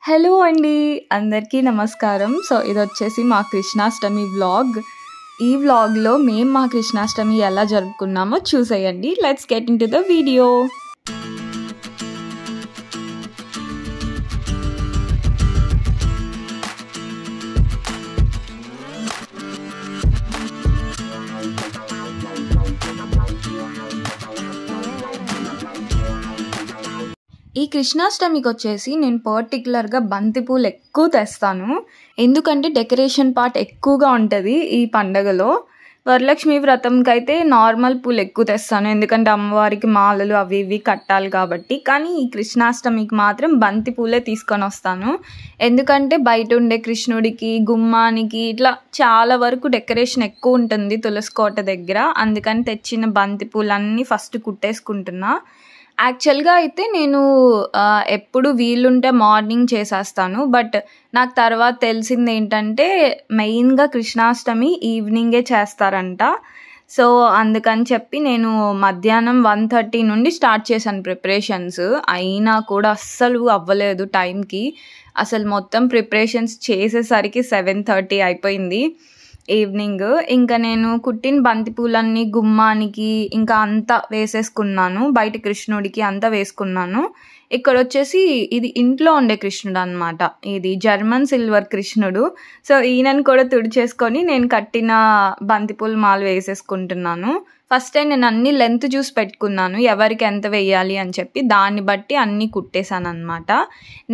Hello అండి. అందరికీ నమస్కారం. సో, ఇదొచ్చేసి మా కృష్ణాష్టమి వ్లాగ్. ఈ వ్లాగ్‌లో మేము మా కృష్ణాష్టమి ఎలా జరుపుకున్నామో చూసేయండి. Let's get into the video. ఈ కృష్ణాష్టమికి వచ్చేసి నేను పర్టికులర్గా బంతిపూలు ఎక్కువ తెస్తాను. ఎందుకంటే డెకరేషన్ పార్ట్ ఎక్కువగా ఉంటుంది ఈ పండగలో. వరలక్ష్మి వ్రతంకి అయితే నార్మల్ పూలు ఎక్కువ తెస్తాను, ఎందుకంటే అమ్మవారికి మాలలు అవి ఇవి కట్టాలి కాబట్టి. కానీ ఈ కృష్ణాష్టమికి మాత్రం బంతిపూలే తీసుకొని వస్తాను. ఎందుకంటే బయట ఉండే కృష్ణుడికి, గుమ్మానికి ఇట్లా చాలా వరకు డెకరేషన్ ఎక్కువ ఉంటుంది తులసి కోట దగ్గర. అందుకని తెచ్చిన బంతిపూలన్నీ ఫస్ట్ కుట్టేసుకుంటున్నా. యాక్చువల్గా అయితే నేను ఎప్పుడు వీలుంటే మార్నింగ్ చేసేస్తాను. బట్ నాకు తర్వాత తెలిసింది ఏంటంటే మెయిన్గా కృష్ణాష్టమి ఈవినింగే చేస్తారంట. సో అందుకని చెప్పి నేను మధ్యాహ్నం 1:30 నుండి స్టార్ట్ చేశాను ప్రిపరేషన్స్. అయినా కూడా అస్సలు అవ్వలేదు టైంకి. అసలు మొత్తం ప్రిపరేషన్స్ చేసేసరికి 7:30 అయిపోయింది ఈవినింగ్. ఇంకా నేను కుట్టిన బంతిపూలన్నీ గుమ్మానికి ఇంకా అంతా వేసేసుకున్నాను, బయట కృష్ణుడికి అంతా వేసుకున్నాను. ఇక్కడ వచ్చేసి ఇది ఇంట్లో ఉండే కృష్ణుడు అనమాట. ఇది జర్మన్ సిల్వర్ కృష్ణుడు. సో ఈయనని కూడా తుడిచేసుకొని నేను కట్టిన బంతిపూల మాల వేసేసుకుంటున్నాను. ఫస్ట్ టైం నేను అన్ని లెంత్ చూసి పెట్టుకున్నాను, ఎవరికి ఎంత వేయాలి అని చెప్పి. దాన్ని బట్టి అన్నీ కుట్టేశాను అనమాట.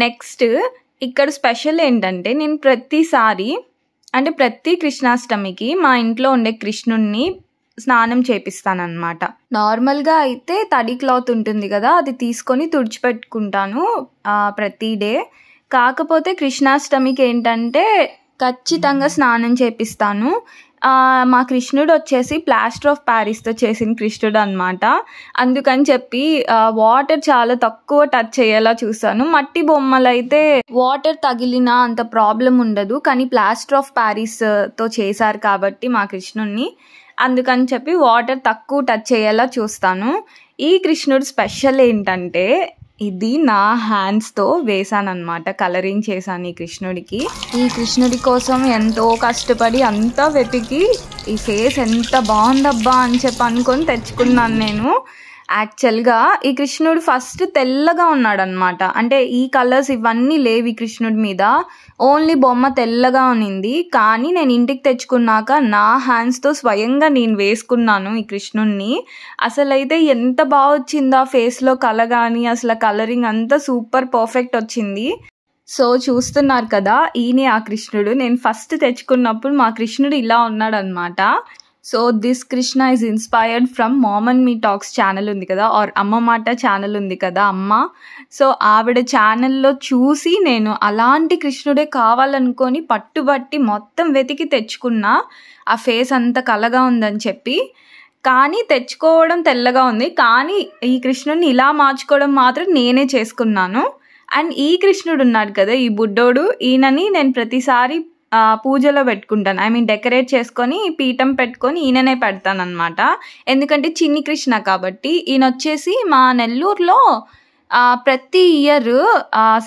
నెక్స్ట్ ఇక్కడ స్పెషల్ ఏంటంటే నేను ప్రతి కృష్ణాష్టమికి మా ఇంట్లో ఉండే కృష్ణుడిని స్నానం చేపిస్తానన్నమాట. నార్మల్గా అయితే తడి క్లాత్ ఉంటుంది కదా, అది తీసుకొని తుడిచిపెట్టుకుంటాను ప్రతి డే. కాకపోతే కృష్ణాష్టమికి ఏంటంటే ఖచ్చితంగా స్నానం చేపిస్తాను. మా కృష్ణుడు వచ్చేసి ప్లాస్టర్ ఆఫ్ ప్యారిస్తో చేసిన కృష్ణుడు అనమాట. అందుకని చెప్పి వాటర్ చాలా తక్కువ టచ్ చేయేలా చూస్తాను. మట్టి బొమ్మలు అయితే వాటర్ తగిలినా అంత ప్రాబ్లం ఉండదు, కానీ ప్లాస్టర్ ఆఫ్ ప్యారిస్తో చేశారు కాబట్టి మా కృష్ణుడిని, అందుకని చెప్పి వాటర్ తక్కువ టచ్ చేయేలా చూస్తాను. ఈ కృష్ణుడు స్పెషల్ ఏంటంటే ఇది నా హ్యాండ్స్తో వేసానమాట, కలరింగ్ చేశాను ఈ కృష్ణుడికి. ఈ కృష్ణుడి కోసం ఎంతో కష్టపడి అంతా వెతికి ఈ ఫేస్ ఎంత బాగుందబ్బా అని చెప్పి అనుకొని తెచ్చుకున్నాను నేను. యాక్చువల్గా ఈ కృష్ణుడు ఫస్ట్ తెల్లగా ఉన్నాడు అనమాట. అంటే ఈ కలర్స్ ఇవన్నీ లేవు ఈ కృష్ణుడి మీద, ఓన్లీ బొమ్మ తెల్లగా ఉన్నింది. కానీ నేను ఇంటికి తెచ్చుకున్నాక నా హ్యాండ్స్తో స్వయంగా నేను వేసుకున్నాను ఈ కృష్ణుడిని. అసలైతే ఎంత బాగా వచ్చిందో ఆ ఫేస్లో కళ కానీ, అసలు కలరింగ్ అంతా సూపర్ పర్ఫెక్ట్ వచ్చింది. సో చూస్తున్నారు కదా, ఈయనే ఆ కృష్ణుడు. నేను ఫస్ట్ తెచ్చుకున్నప్పుడు మా కృష్ణుడు ఇలా ఉన్నాడు అనమాట. So this Krishna is inspired from mom and me talks channel ఉంది కదా, ఆర్ అమ్మ మాట ఛానల్ ఉంది కదా అమ్మ. సో ఆవిడ ఛానల్లో చూసి నేను అలాంటి కృష్ణుడే కావాలనుకొని పట్టుబట్టి మొత్తం వెతికి తెచ్చుకున్నా. ఆ ఫేస్ అంత కళగా ఉందని చెప్పి. కానీ తెచ్చుకోవడం తెల్లగా ఉంది, కానీ ఈ కృష్ణుడిని ఇలా మార్చుకోవడం మాత్రం నేనే చేసుకున్నాను. అండ్ ఈ కృష్ణుడు ఉన్నాడు కదా, ఈ బుడ్డోడు, ఈయనని నేను ప్రతిసారి పూజలో పెట్టుకుంటాను. డెకరేట్ చేసుకొని పీఠం పెట్టుకొని ఈయననే పెడతాను అనమాట. ఎందుకంటే చిన్ని కృష్ణ కాబట్టి. ఈయన వచ్చేసి మా నెల్లూరులో ప్రతి ఇయర్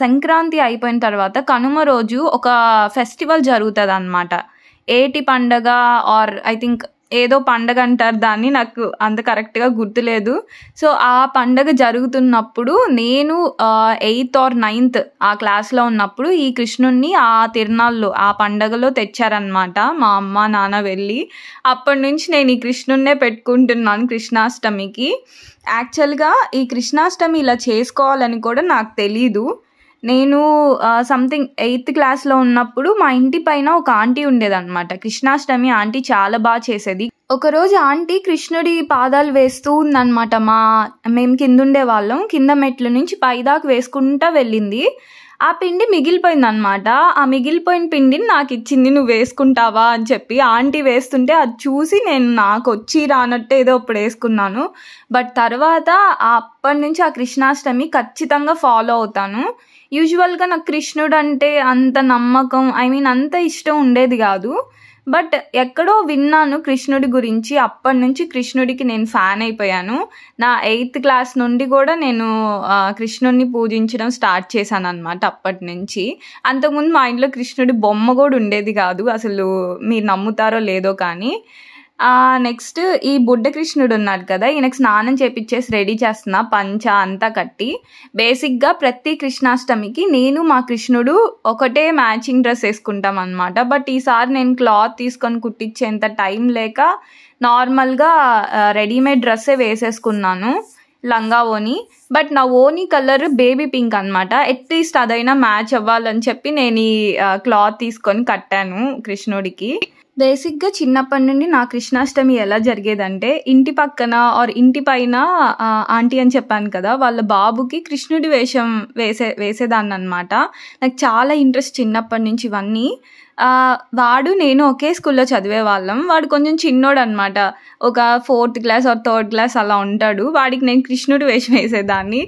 సంక్రాంతి అయిపోయిన తర్వాత కనుమ రోజు ఒక ఫెస్టివల్ జరుగుతుంది అనమాట. ఏటి పండగ ఆర్ ఐ థింక్ ఏదో పండగ అంటారు దాన్ని, నాకు అంత కరెక్ట్గా గుర్తులేదు. సో ఆ పండగ జరుగుతున్నప్పుడు నేను 8th or 9th ఆ క్లాస్లో ఉన్నప్పుడు ఈ కృష్ణుడిని ఆ తిరునాళ్ళు ఆ పండగలో తెచ్చారనమాట మా అమ్మ నాన్న వెళ్ళి. అప్పటి నుంచి నేను ఈ కృష్ణుడినే పెట్టుకుంటున్నాను కృష్ణాష్టమికి. యాక్చువల్గా ఈ కృష్ణాష్టమి ఇలా చేసుకోవాలని కూడా నాకు తెలీదు. నేను సంథింగ్ 8th క్లాస్లో ఉన్నప్పుడు మా ఇంటి పైన ఒక ఆంటీ ఉండేదన్నమాట, కృష్ణాష్టమి ఆంటీ చాలా బాగా చేసేది. ఒకరోజు ఆంటీ కృష్ణుడి పాదాలు వేస్తూ ఉందన్నమాట. మేము కింద ఉండే వాళ్ళం, కింద మెట్ల నుంచి పైదాకా వేసుకుంటా వెళ్ళింది. ఆ పిండి మిగిలిపోయింది అనమాట. ఆ మిగిలిపోయిన పిండిని నాకు ఇచ్చింది, నువ్వు వేసుకుంటావా అని చెప్పి. ఆంటీ వేస్తుంటే అది చూసి నేను నాకు వచ్చి రానట్టు ఏదో ఇప్పుడు వేసుకున్నాను. బట్ తర్వాత అప్పటి నుంచి ఆ కృష్ణాష్టమి ఖచ్చితంగా ఫాలో అవుతాను. యూజువల్గా నాకు కృష్ణుడు అంటే అంత నమ్మకం, అంత ఇష్టం ఉండేది కాదు. బట్ ఎక్కడో విన్నాను కృష్ణుడి గురించి. అప్పటి నుంచి కృష్ణుడికి నేను ఫ్యాన్ అయిపోయాను. నా 8th క్లాస్ నుండి కూడా నేను కృష్ణుడిని పూజించడం స్టార్ట్ చేశాను అనమాట. అప్పటి నుంచి అంతకుముందు మా ఇంట్లో కృష్ణుడి బొమ్మ కూడా ఉండేది కాదు, అసలు మీరు నమ్ముతారో లేదో కానీ. నెక్స్ట్ ఈ బుడ్డ కృష్ణుడు ఉన్నాడు కదా, ఈయనకు స్నానం చేపిచ్చేసి రెడీ చేస్తున్నా, పంచ అంతా కట్టి. బేసిక్గా ప్రతి కృష్ణాష్టమికి నేను మా కృష్ణుడు ఒకటే మ్యాచింగ్ డ్రెస్ వేసుకుంటాం అనమాట. బట్ ఈసారి నేను క్లాత్ తీసుకొని కుట్టించేంత టైం లేక నార్మల్గా రెడీమేడ్ డ్రెస్సే వేసేసుకున్నాను, లంగా ఓని. బట్ నా ఓని కలర్ బేబీ పింక్ అనమాట. అట్లీస్ట్ అదైనా మ్యాచ్ అవ్వాలని చెప్పి నేను ఈ క్లాత్ తీసుకొని కట్టాను కృష్ణుడికి. బేసిక్గా చిన్నప్పటి నుండి నా కృష్ణాష్టమి ఎలా జరిగేదంటే, ఇంటి పక్కన ఆర్ ఇంటి పైన ఆంటీ అని చెప్పాను కదా, వాళ్ళ బాబుకి కృష్ణుడి వేషం వేసేదాన్ని అనమాట. నాకు చాలా ఇంట్రెస్ట్ చిన్నప్పటి నుంచి ఇవన్నీ. వాడు నేను ఒకే స్కూల్లో చదివే వాళ్ళం. వాడు కొంచెం చిన్నోడు అనమాట, ఒక 4th class are 3rd class అలా ఉంటాడు. వాడికి నేను కృష్ణుడి వేషం వేసేదాన్ని.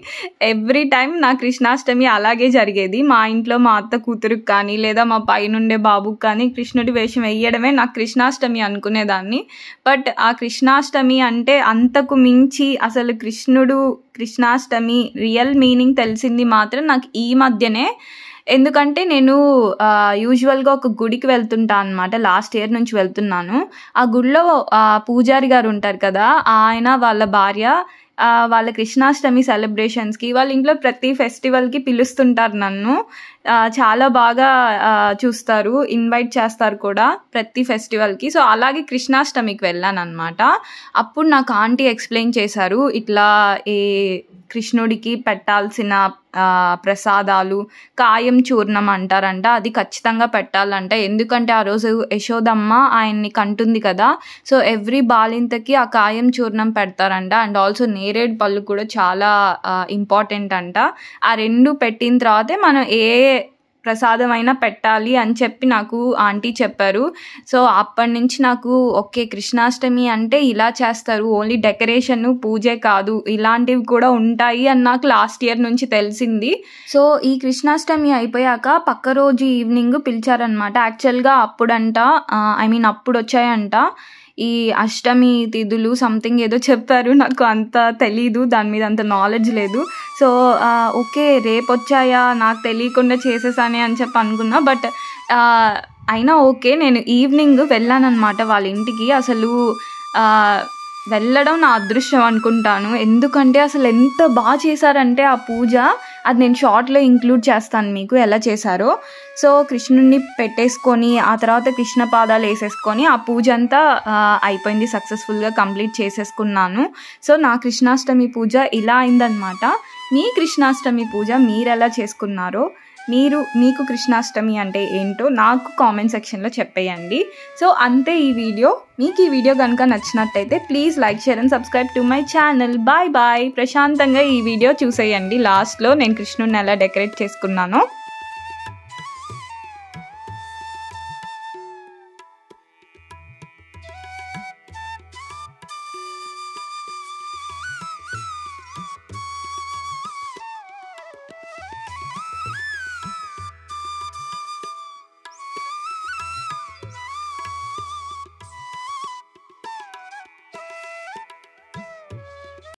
ఎవ్రీ టైం నా కృష్ణాష్టమి అలాగే జరిగేది. మా ఇంట్లో మా అత్త కూతురుకి కానీ లేదా మా పైనుండే బాబుకి కానీ కృష్ణుడి వేషం వేయడమే నాకు కృష్ణాష్టమి అనుకునేదాన్ని. బట్ ఆ కృష్ణాష్టమి అంటే అంతకు మించి అసలు కృష్ణాష్టమి రియల్ మీనింగ్ తెలిసింది మాత్రం నాకు ఈ మధ్యనే. ఎందుకంటే నేను యూజువల్గా ఒక గుడికి వెళ్తుంటా అనమాట. లాస్ట్ ఇయర్ నుంచి వెళ్తున్నాను. ఆ గుడిలో పూజారి గారు ఉంటారు కదా, ఆయన వాళ్ళ భార్య వాళ్ళ కృష్ణాష్టమి సెలబ్రేషన్స్కి వాళ్ళ ఇంట్లో ప్రతి ఫెస్టివల్కి పిలుస్తుంటారు నన్ను. చాలా బాగా చూస్తారు, ఇన్వైట్ చేస్తారు కూడా ప్రతి ఫెస్టివల్కి. సో అలాగే కృష్ణాష్టమికి వెళ్ళాను అనమాట. అప్పుడు నాకు ఆంటీ ఎక్స్ప్లెయిన్ చేశారు, ఇట్లా ఈ కృష్ణుడికి పెట్టాల్సిన ప్రసాదాలు కాయం చూర్ణం అంటారంట, అది ఖచ్చితంగా పెట్టాలంట. ఎందుకంటే ఆ రోజు యశోదమ్మ ఆయన్ని కంటుంది కదా, సో ఎవ్రీ బాలింతకి ఆ కాయం చూర్ణం పెడతారంట. అండ్ ఆల్సో నేరేడు పళ్ళు కూడా చాలా ఇంపార్టెంట్ అంట. ఆ 2 పెట్టిన తర్వాతే మనం ఏ ప్రసాదమైనా పెట్టాలి అని చెప్పి నాకు ఆంటీ చెప్పారు. సో అప్పటి నుంచి నాకు ఓకే, కృష్ణాష్టమి అంటే ఇలా చేస్తారు, ఓన్లీ డెకరేషన్ పూజే కాదు, ఇలాంటివి కూడా ఉంటాయి అని నాకు లాస్ట్ ఇయర్ నుంచి తెలిసింది. సో ఈ కృష్ణాష్టమి అయిపోయాక పక్క రోజు ఈవినింగ్ పిలిచారనమాట. యాక్చువల్గా అప్పుడంట, అప్పుడు వచ్చాయంట ఈ అష్టమి తిథులు, సంథింగ్ ఏదో చెప్పారు, నాకు అంత తెలీదు, దాని మీద అంత నాలెడ్జ్ లేదు. సో ఓకే రేపు వచ్చాయా, నాకు తెలియకుండా చేసేసానే అని చెప్పి అనుకున్నా. బట్ అయినా ఓకే, నేను ఈవినింగ్ వెళ్ళానమాట వాళ్ళ ఇంటికి. అసలు వెళ్ళడం నా అదృష్టం అనుకుంటాను. ఎందుకంటే అసలు ఎంత బాగా చేశారంటే ఆ పూజ, అది నేను షార్ట్లో ఇంక్లూడ్ చేస్తాను మీకు ఎలా చేశారో. సో కృష్ణుడిని పెట్టేసుకొని ఆ తర్వాత కృష్ణ పాదాలు వేసేసుకొని ఆ పూజ అంతా అయిపోయింది, సక్సెస్ఫుల్గా కంప్లీట్ చేసేసుకున్నాను. సో నా కృష్ణాష్టమి పూజ ఇలా అయిందనమాట. మీ కృష్ణాష్టమి పూజ మీరు ఎలా చేసుకున్నారో, మీకు కృష్ణాష్టమి అంటే ఏంటో నాకు కామెంట్ సెక్షన్లో చెప్పేయండి. సో అంతే ఈ వీడియో. మీకు ఈ వీడియో కనుక నచ్చినట్టయితే please like, share and subscribe to my channel. Bye bye. ప్రశాంతంగా ఈ వీడియో చూసేయండి. లాస్ట్లో నేను కృష్ణుడిని ఎలా డెకరేట్ చేసుకున్నానో.